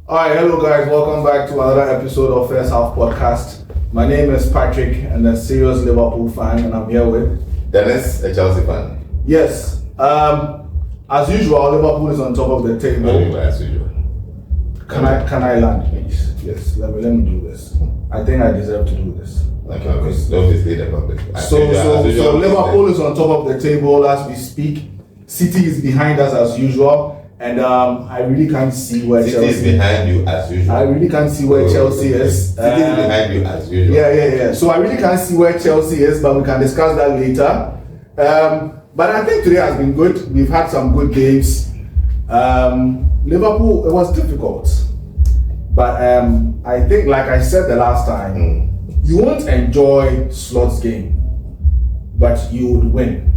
Alright, hello guys, welcome back to another episode of First Half Podcast. My name is Patrick, and a serious Liverpool fan, and I'm here with Dennis, a Chelsea fan. Yes. As usual, Liverpool is on top of the table. As usual. Can I land, please? Yes. Let me do this. I think I deserve to do this. Okay. Obviously the public. So Liverpool is on top of the table as we speak. City is behind us as usual. And I really can't see where City Chelsea is behind you as usual. I really can't see where Chelsea is. City is behind you as usual. Yeah. So I really can't see where Chelsea is, but we can discuss that later. But I think today has been good. We've had some good games. Liverpool, it was difficult. But I think, like I said the last time, you won't enjoy Slot's game, but you would win.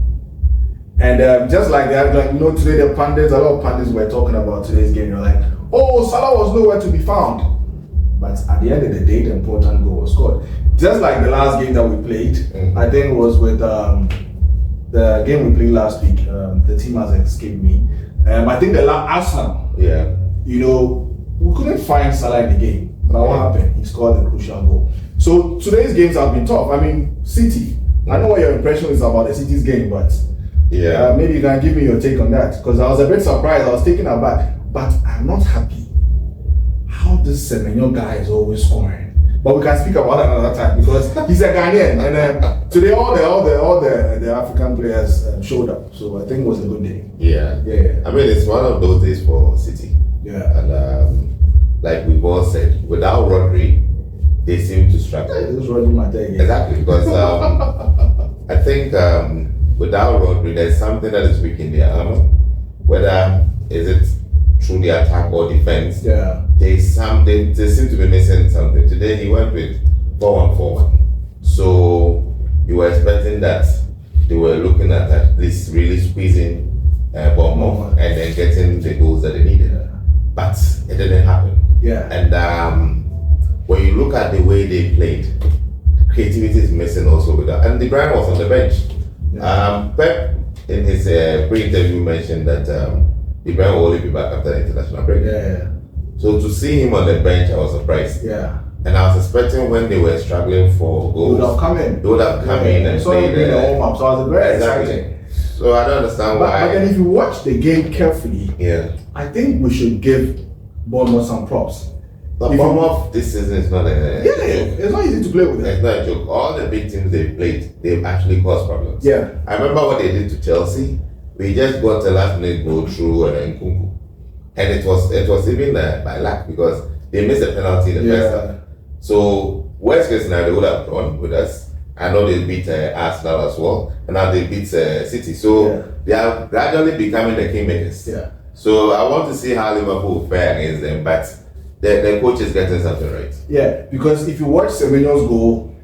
And just like that, today a lot of pundits were talking about today's game. You're like, oh, Salah was nowhere to be found. But at the end of the day, the important goal was scored. Just like the last game that we played, I think it was with the game we played last week. The team has escaped me. I think the Arsenal. Yeah. We couldn't find Salah in the game. But what happened? He scored the crucial goal. So today's games have been tough. I mean, City. I know what your impression is about the City's game, but maybe you can give me your take on that, because I was a bit surprised. I was taken aback, but I'm not happy how this Semenyo guy is always scoring. But we can speak about that another time, because he's a Ghanaian, and today all the African players showed up. So I think it was a good day. Yeah. I mean, it's one of those days for City. Yeah. And like we've all said, without Rodri, they seem to struggle. This is Rodri Matei. Exactly, because I think. Without Rodri, there's something that is weak in their armor. Whether is it through the attack or defense, they seem to be missing something. Today he went with 4-1-4-1. So you were expecting that they were looking at least really squeezing Bournemouth and then getting the goals that they needed. But it didn't happen. Yeah. And when you look at the way they played, creativity is missing also with that. And the Brian was on the bench. Pep in his pre-interview mentioned that Ibrahim will only be back after the international break. So to see him on the bench, I was surprised. And I was expecting when they were struggling for goals, they would have come in and played the warm up. So I was very exciting. So I don't understand why. But then if you watch the game carefully, I think we should give Bournemouth some props. But Bournemouth this season is not a joke. It's not easy to play with them. It's not a joke. All the big teams they've played, they've actually caused problems. I remember what they did to Chelsea. We just got a last minute goal through Nkunku. And it was even by luck, because they missed a penalty in the first half. So worst case scenario, they would have drawn with us. I know they beat Arsenal as well, and now they beat City. So they are gradually becoming the kingmakers. So I want to see how Liverpool will fare against them, but the coach is getting something right. Because if you watch Semenyo's goal,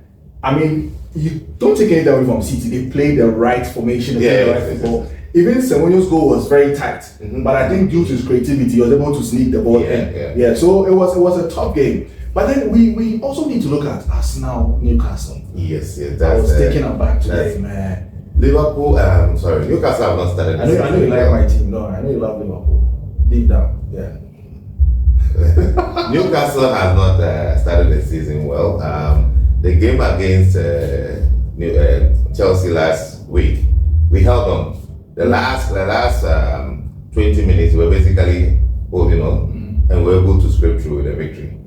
I mean, you don't take anything away from City. They played the right formation, they played the right football. Even Semenyo's goal was very tight, but I think due to his creativity, he was able to sneak the ball in. So it was a tough game. But then we also need to look at Arsenal, Newcastle. Yes, I was taken aback today, man. Liverpool, Newcastle have not started. I know you like my team. No, I know you love Liverpool. Deep down, Newcastle has not started the season well. The game against Chelsea last week, we held on. The last 20 minutes, we were basically holding on, and we were able to scrape through with a victory.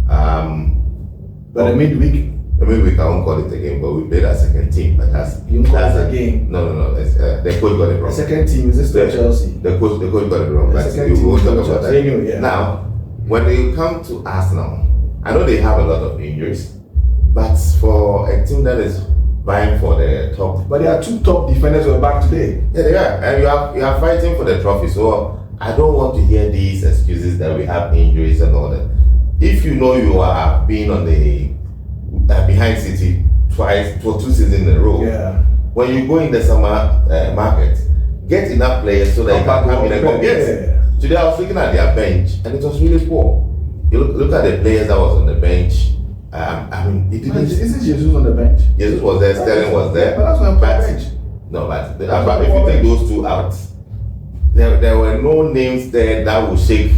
But the midweek, I won't call it a game, but we played our second team. But that's a game. No. The coach got it wrong. The second team is this Chelsea? The coach got it wrong. But we won't talk about that. Now, when you come to Arsenal, I know they have a lot of injuries, but for a team that is vying for the top, but there are two top defenders who are back today. Yeah, they are, and you are fighting for the trophy. So I don't want to hear these excuses that we have injuries and all that. If you know you are being on the behind City twice for 2 seasons in a row, when you go in the summer market, get enough players so that you can come in and compete. Today I was looking at their bench and it was really poor. You look at the players that was on the bench. I mean, it didn't. Isn't Jesus on the bench? Jesus was there. Sterling was there. But that's not bench. No, but if you take those two out, there were no names there that would shake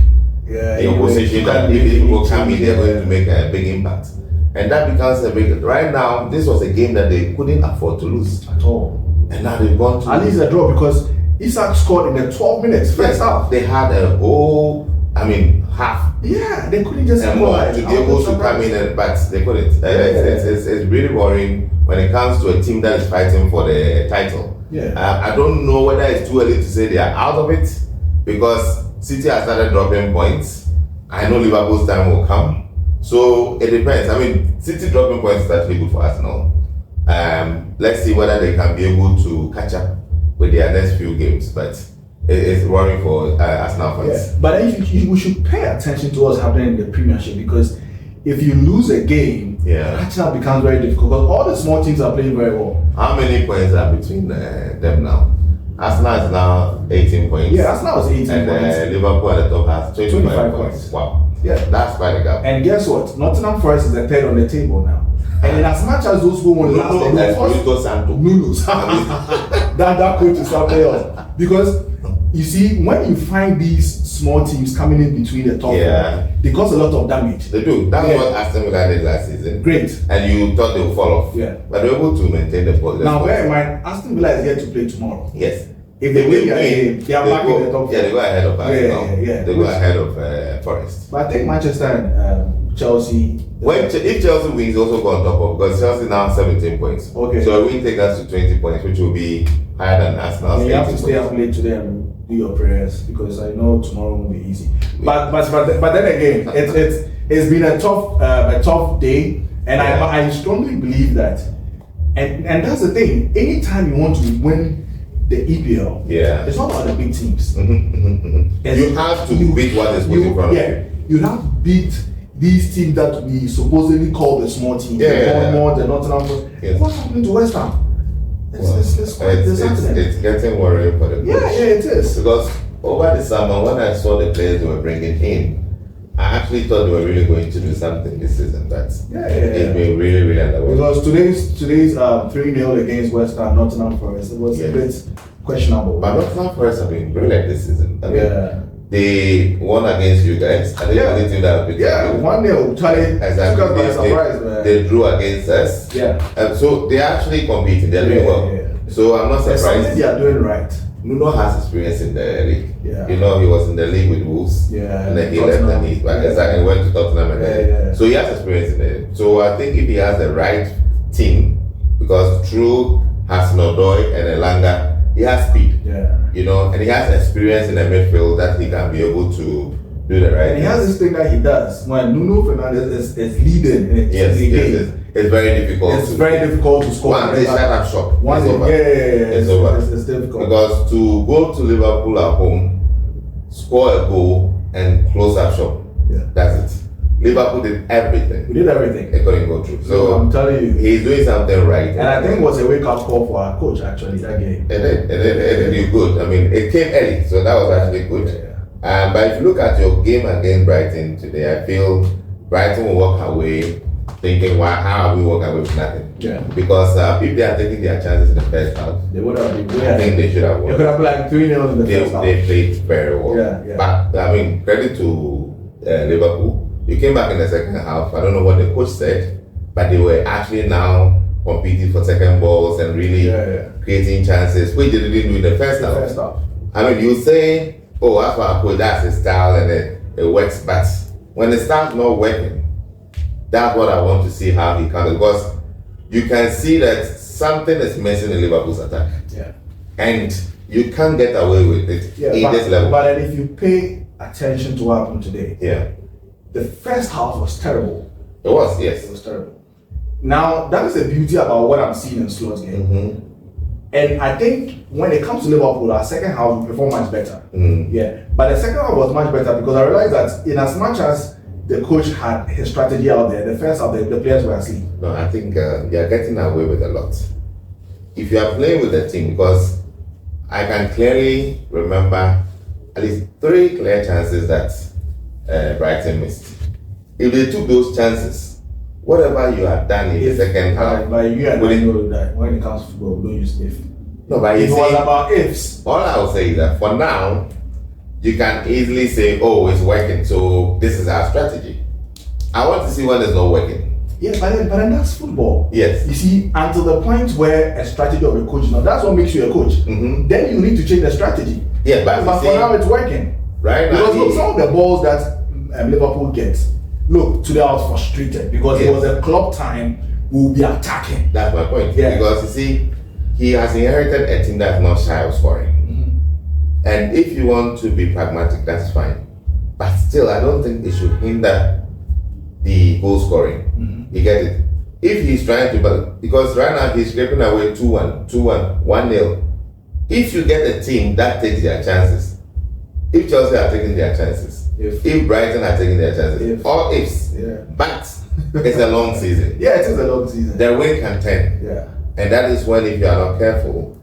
the opposition that if people come in, they're going to make a big impact. And that becomes a big. Right now, this was a game that they couldn't afford to lose at all. And now they've gone to at least a draw because Isak scored in the 12 minutes first half. They had a whole, half. Yeah, they couldn't just score to be able to come in, but they couldn't. It's really worrying when it comes to a team that is fighting for the title. Yeah. I don't know whether it's too early to say they are out of it because City has started dropping points. I know Liverpool's time will come. So it depends. City dropping points is actually good for Arsenal. Let's see whether they can be able to catch up with their next few games. But it's worrying for Arsenal fans. Yeah. But we should pay attention to what's happening in the Premiership because if you lose a game, Arsenal becomes very difficult because all the small teams are playing very well. How many points are between them now? Arsenal is now 18 points. Yeah, Arsenal is 18 points. And Liverpool at the top has 25 points. Wow. Yeah, that's quite a gap. And guess what? Nottingham Forest is the third on the table now. And in as much as those who won last that coach is something else. Because you see, when you find these small teams coming in between the top four, they cause a lot of damage. They do. That's what Aston Villa did last season. Great. And you thought they would fall off. Yeah. But they were able to maintain the position. Now bear in mind, Aston Villa is here to play tomorrow. Yes. If they win their game, they are back in the top four. Yeah, they go ahead of Arsenal. They go ahead of Forest. But I think Manchester and Chelsea. If Chelsea wins, also go on top of because Chelsea now 17 points. Okay. So a win takes us to 20 points, which will be higher than Arsenal. You have to stay up late today and do your prayers because I know tomorrow won't be easy. But then again, it's been a tough day, and I strongly believe that, and that's the thing. Anytime you want to win the EPL, it's not about the big teams. You have to beat what is put in front of you. You have to beat these teams that we supposedly call the small teams. The Bournemouth, the Nottingham Forest. What's happening to West Ham? It's getting worrying for the coach. Yeah, it is. Because over the summer, when I saw the players they were bringing in, I actually thought they were really going to do something this season. But it's been really, really underwhelming. Because today's 3-0 against West Ham, Nottingham Forest, it was a bit questionable. But Nottingham Forest have been brilliant this season. They won against you guys. I think the team that beat 1-0. Exactly. They drew against us. And so they're actually competing. They're doing well. So I'm not surprised. Something they are doing right. Nuno has experience in the league. Yeah. You know, he was in the league with Wolves. Yeah. And then he left and he went to Tottenham and then. So he has experience in it. So I think if he has the right team, because through Hudson-Odoi and Elanga, he has speed. You know, and he has experience in the midfield that he can be able to do the right. And he has this thing that he does when Nuno Fernandes is leading. It's very difficult. It's very difficult to score. Once they shut up shop, it's over. It's difficult because to go to Liverpool at home, score a goal, and close up shop. That's it. Liverpool did everything. We did everything. It couldn't go through. So I'm telling you, he's doing something right. And I think it was a wake-up call for our coach actually that game. It did good. I mean, it came early, so that was actually good. But if you look at your game against Brighton today, I feel Brighton will walk away thinking, how are we walking away with nothing? Because if they are taking their chances in the first half, they would have been. I think they should have won. It could have been like 3-0 in the first half. They played very well. But I mean, credit to Liverpool. You came back in the second half. I don't know what the coach said, but they were actually now competing for second balls and really creating chances, which they didn't do in the first half. I mean, you say, oh, that's what our coach, that's his style and it works, but when it starts not working, that's what I want to see how he can, because you can see that something is missing in Liverpool's attack. And you can't get away with it in this level. But then if you pay attention to what happened today, the first half was terrible. It was, yes. It was terrible. Now, that is the beauty about what I'm seeing in Slot's game. And I think when it comes to Liverpool, our second half we perform much better. But the second half was much better because I realized that in as much as the coach had his strategy out there, the first half the players were asleep. No, I think you're getting away with a lot. If you are playing with the team, because I can clearly remember at least 3 clear chances that Brighton missed. If they took those chances, whatever you had done in the second half. But you and I know that when it comes to football, we don't use if. No, but it was about ifs. All I will say is that for now, you can easily say, oh, it's working, so this is our strategy. I want to see when it's not working. Yeah, but then that's football. Yes. You see, until the point where a strategy of a coach, now that's what makes you a coach. Mm-hmm. Then you need to change the strategy. Yeah, but for now it's working. Right because now. Look, some of the balls that Liverpool gets, look, today I was frustrated because it was a club time, we'll be attacking. That's my point. Yeah. Because you see, he has inherited a team that's not shy of scoring. Mm-hmm. And if you want to be pragmatic, that's fine. But still, I don't think it should hinder the goal scoring. Mm-hmm. You get it? If he's trying to, because right now he's scraping away 2-1, 2-1, 1-0. If you get a team that takes their chances, if Chelsea are taking their chances, if Brighton are taking their chances, all ifs, but it's a long season. Yeah, it is a long season. The wind can turn. Yeah. And that is when, if you are not careful,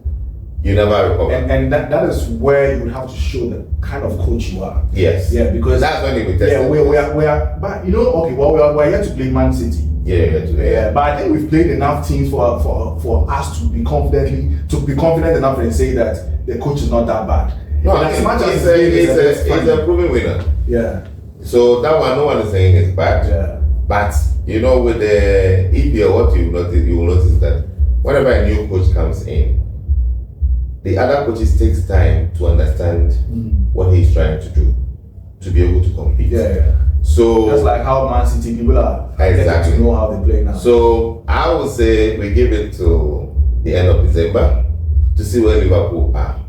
you never recover. And that is where you would have to show the kind of coach you are. Yes. Yeah, because that's when you will test. Yeah, we are, but you know, okay, well, we're here to play Man City. Yeah. But I think we've played enough teams for us to be confident enough and say that the coach is not that bad. No, as much as it's a proven winner. Yeah. So that one, no one is saying it's bad. Yeah. But you know, with the EPL, what you will notice that whenever a new coach comes in, the other coaches takes time to understand what he's trying to do to be able to compete. Yeah. So that's like how Man City people are getting to know how they play now. So I would say we give it to the end of December to see where Liverpool are.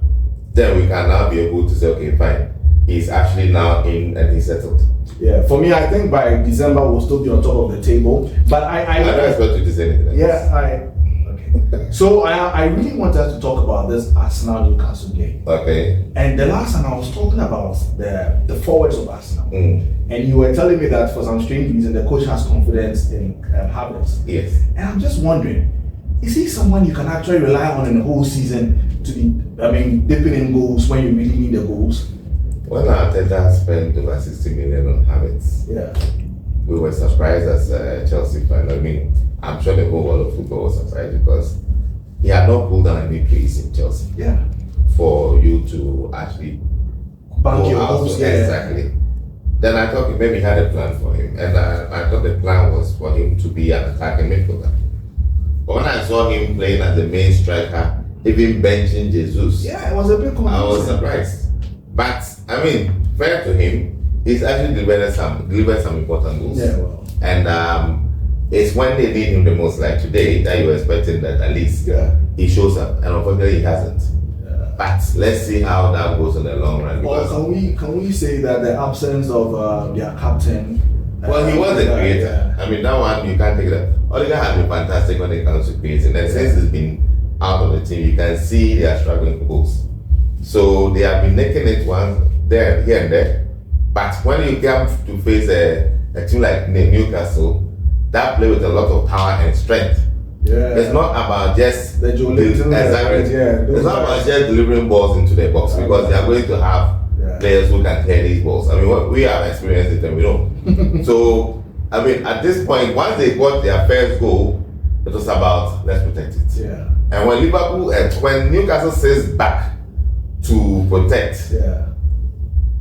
Then we can now be able to say, okay, fine, he's actually now in and he's settled. Yeah, for me, I think by December we'll still be on top of the table. But I don't expect you to say anything. Yeah, okay. So I really want us to talk about this Arsenal Newcastle game. Okay. And the last time I was talking about the forwards of Arsenal, and you were telling me that for some strange reason the coach has confidence in Havertz. Yes. And I'm just wondering, is he someone you can actually rely on in the whole season to be, dipping in goals when you really need the goals? When Arteta spent over 60 million on Havertz, we were surprised as Chelsea fans. I'm sure the whole world of football was surprised because he had not pulled down any place in Chelsea. Yeah. For you to actually bank your hopes. Exactly. Then I thought maybe he had a plan for him, and I thought the plan was for him to be an attacking midfielder. But when I saw him playing as the main striker, even benching Jesus, it was a bit confusing. I was surprised. But fair to him, he's actually delivered some important goals. Yeah, well. And it's when they need him the most, like today, that you're expecting that at least he shows up, and unfortunately he hasn't. But let's see how that goes in the long run. Well, can we say that the absence of their captain? Well, he was a creator. That one you can't take that. Odegaard has been fantastic when it comes to creating, and since he's been out of the team, you can see they are struggling for goals. So they have been nicking it here and there. But when you come to face a team like Newcastle, that play with a lot of power and strength. Yeah. It's not about just the it's not about just delivering balls into the box because they are going to have players who can clear these balls. We have experienced it and we don't. So at this point, once they got their first goal, it was about let's protect it. Yeah. And when Newcastle says back to protect,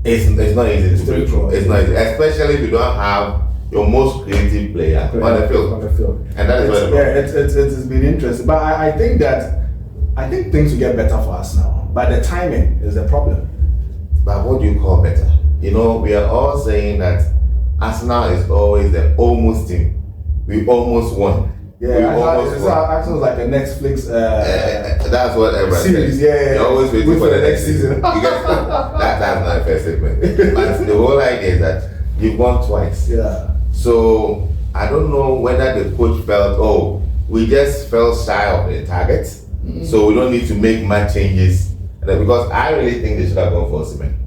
it's not easy to break through. It's not easy, especially if you don't have your most creative player on the field. And that is it's been interesting. But I think things will get better for us now. But the timing is the problem. But what do you call better? We are all saying that Arsenal is always the almost team. We almost won. Arsenal like a Netflix. That's what everybody series. Says. You're always waiting for the next season. That's my first statement. But the whole idea is that you've won twice. Yeah. So I don't know whether the coach felt, we just fell shy of the target, so we don't need to make much changes. Because I really think they should have gone for Osimhen.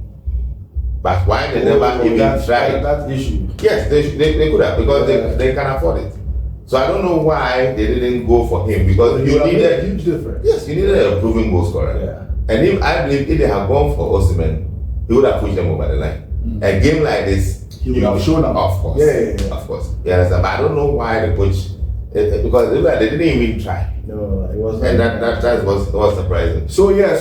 But why they never even tried? That issue. Yes, they could have because they can afford it. So I don't know why they didn't go for him because you needed a huge difference. Yes, you needed a proven goal scorer. Yeah. And I believe if they had gone for Osimhen, he would have pushed them over the line. A game like this, he would have shown up. Of course. Yeah. Of course. Yeah, but I don't know why the coach Because they didn't even try. No, it was. And that was surprising. So yeah,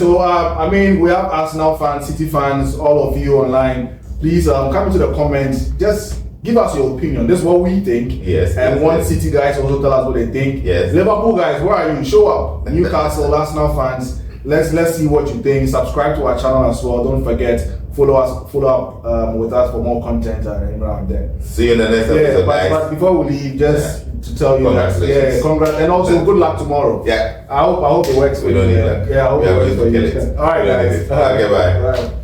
I mean, we have Arsenal fans, City fans, all of you online. Please come into the comments. Just give us your opinion. This is what we think. Yes. And City guys also tell us what they think. Yes. Liverpool guys, where are you? Show up. Newcastle, Arsenal fans. Let's see what you think. Subscribe to our channel as well. Don't forget, follow up with us for more content and around there. See you in the next episode, guys. But before we leave, just to tell you congratulations. Congrats, and also good luck tomorrow. Yeah. I hope it works for you. We don't need that. Yeah, I hope it works for you. All right, guys. Okay, bye. Bye.